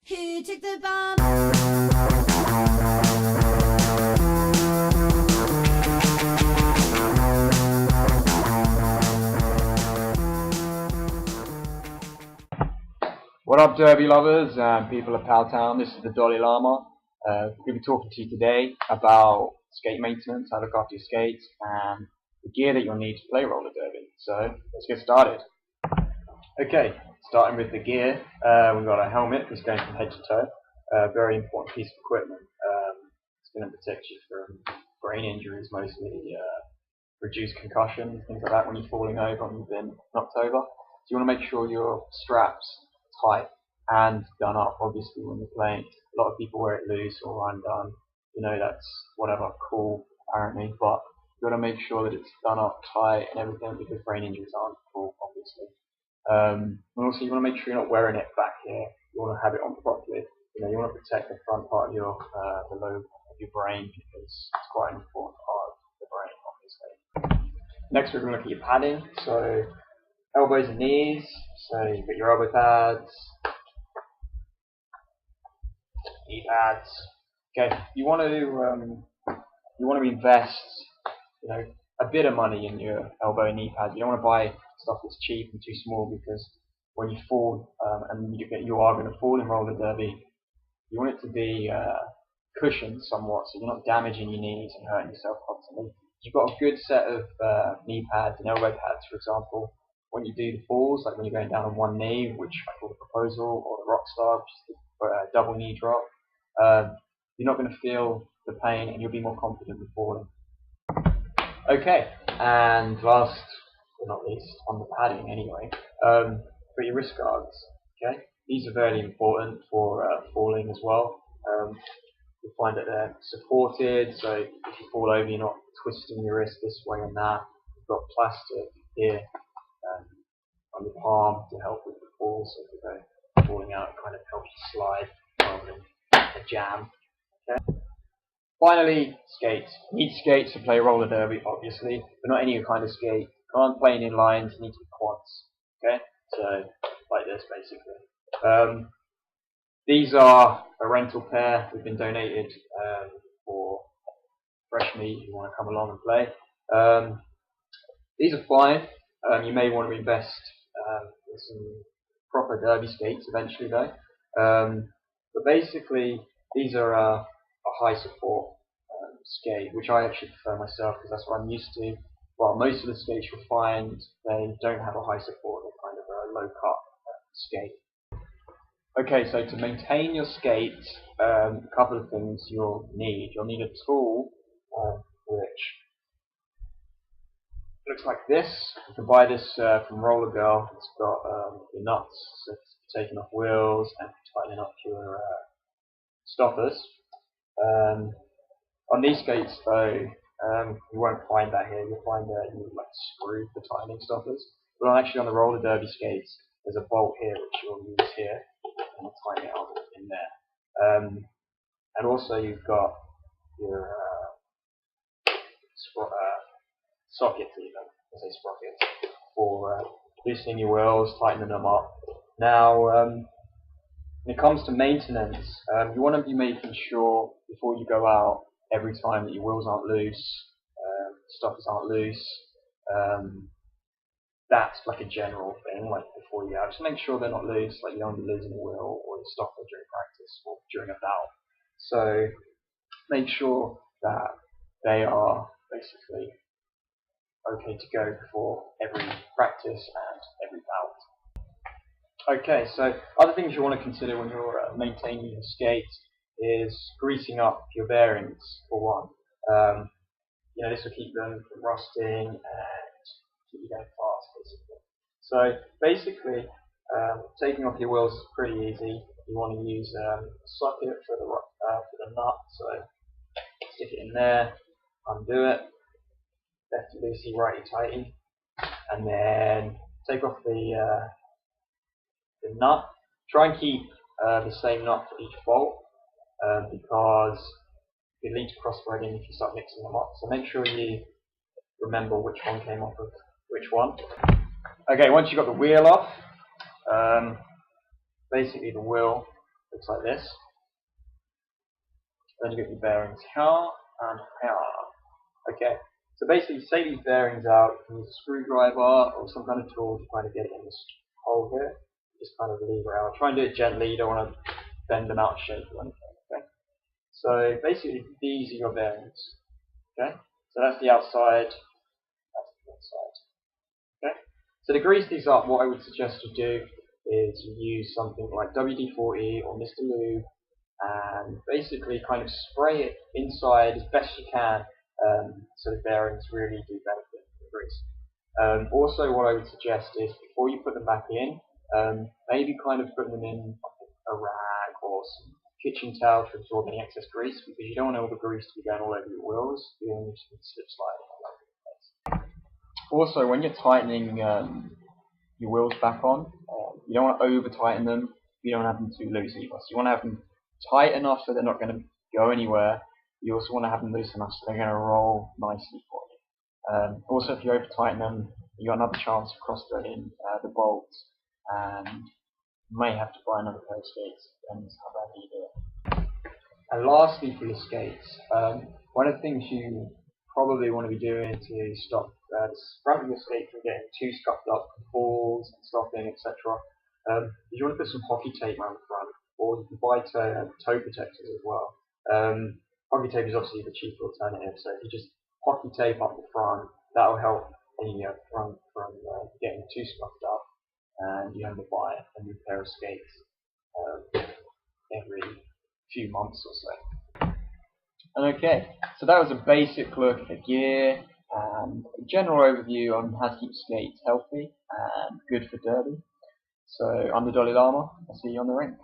Who took the bomb? What up, Derby lovers and people of Powtown? This is the Dolly Lhama. We're going to be talking to you today about skate maintenance, how to look after your skates, and the gear that you'll need to play roller derby. So let's get started. Okay, starting with the gear, we've got a helmet that's going from head to toe. A very important piece of equipment. It's going to protect you from brain injuries, mostly reduce concussions, things like that when you're falling over and you've been knocked over. So you want to make sure your straps tight and done up. Obviously, when you're playing, a lot of people wear it loose or undone. You know, that's whatever, cool apparently, but you got to make sure that it's done up tight and everything, because brain injuries aren't cool, obviously. And also, you want to make sure you're not wearing it back here. You want to have it on properly. You know, you want to protect the front part of your the lobe of your brain, because it's quite an important part of the brain, obviously. Next, we're going to look at your padding. So elbows and knees. So you've got your elbow pads, knee pads. Okay, you want to invest, you know, a bit of money in your elbow and knee pads. You don't want to buy stuff that's cheap and too small, because when you fall, and you are going to fall in roller derby, you want it to be cushioned somewhat, so you're not damaging your knees and hurting yourself constantly. You've got a good set of knee pads and elbow pads, for example. When you do the falls, like when you're going down on one knee, which I call the proposal, or the rock star, which is the double knee drop, you're not going to feel the pain and you'll be more confident in falling. Okay, and last but not least, on the padding anyway, for your wrist guards. Okay, these are very important for falling as well. You'll find that they're supported, so if you fall over, you're not twisting your wrist this way and that. You've got plastic here on the palm to help with the fall, so if you're falling out, it kind of helps you slide rather than a jam. Okay. Finally, skates. You need skates to play roller derby, obviously, but not any kind of skate. You can't play in lines, you need to be quads. Okay, so like this basically. These are a rental pair. We've been donated for fresh meat if you want to come along and play. These are fine. You may want to invest in some proper derby skates eventually though. But basically, these are a high support skate, which I actually prefer myself, because that's what I'm used to. While most of the skates you'll find, they don't have a high support, they're kind of a low cut skate. Okay, so to maintain your skate, a couple of things you'll need. You'll need a tool which looks like this. You can buy this from Roller Girl. It's got your nuts, so for taking off wheels and for tightening up your stoppers. On these skates though, you won't find that here. You'll find that you need like a screw for tightening stoppers. But actually on the roller derby skates, there's a bolt here which you'll use here, and you'll tighten it up in there. And also you've got your sockets, even, I say sprockets, for loosening your wheels, tightening them up. Now, when it comes to maintenance, you want to be making sure before you go out every time that your wheels aren't loose, stoppers aren't loose. That's like a general thing, like before you out. Just make sure they're not loose, like you don't want to be losing a wheel or your stopper during practice or during a bout. So make sure that they are basically okay to go before every practice and every bout. Okay, so other things you want to consider when you're maintaining your skate is greasing up your bearings, for one. You know, this will keep them from rusting and keep you going fast, basically. So basically, taking off your wheels is pretty easy. You want to use a socket for the nut, so stick it in there, undo it, lefty loosey, righty tighty, and then take off the nut. Try and keep the same nut for each bolt, because it leads to cross-threading if you start mixing them up. So make sure you remember which one came off of which one. Okay, once you've got the wheel off, basically the wheel Looks like this. Then you get your bearings here and here. Okay, so basically you take these bearings out, you can use a screwdriver or some kind of tool to kind of get it in this hole here. Just kind of lever out. Try and do it gently, you don't want to bend them out of shape or anything. Okay? So basically these are your bearings. Okay? So that's the outside, that's the inside. Okay? So to grease these up, what I would suggest you do is you use something like WD-40 or Mr. Lube and basically kind of spray it inside as best you can, so the bearings really do benefit from the grease. Also what I would suggest is before you put them back in, maybe kind of put them in a rag or some kitchen towel to absorb any excess grease, because you don't want all the grease to be going all over your wheels, you don't need to slip sliding all over the place. Also, when you're tightening your wheels back on, you don't want to over tighten them, you don't want to have them too loose either. So you want to have them tight enough so they're not going to go anywhere. You also want to have them loose enough so they're going to roll nicely for you. Also, if you over tighten them, you got another chance of cross threading the bolts, and you may have to buy another pair of skates, depends how badly you do it. And lastly, for your skates, one of the things you probably want to be doing to stop the front of your skate from getting too scuffed up with balls and stopping, etc. You want to put some hockey tape around the front, or you can buy toe protectors as well. Hockey tape is obviously the cheaper alternative, so if you just hockey tape up the front, that will help the front from getting too scuffed up, and you have to buy a new pair of skates every few months or so. Okay, so that was a basic look at the gear and a general overview on how to keep skates healthy and good for derby. So I'm the Dolly Lhama. I'll see you on the rink.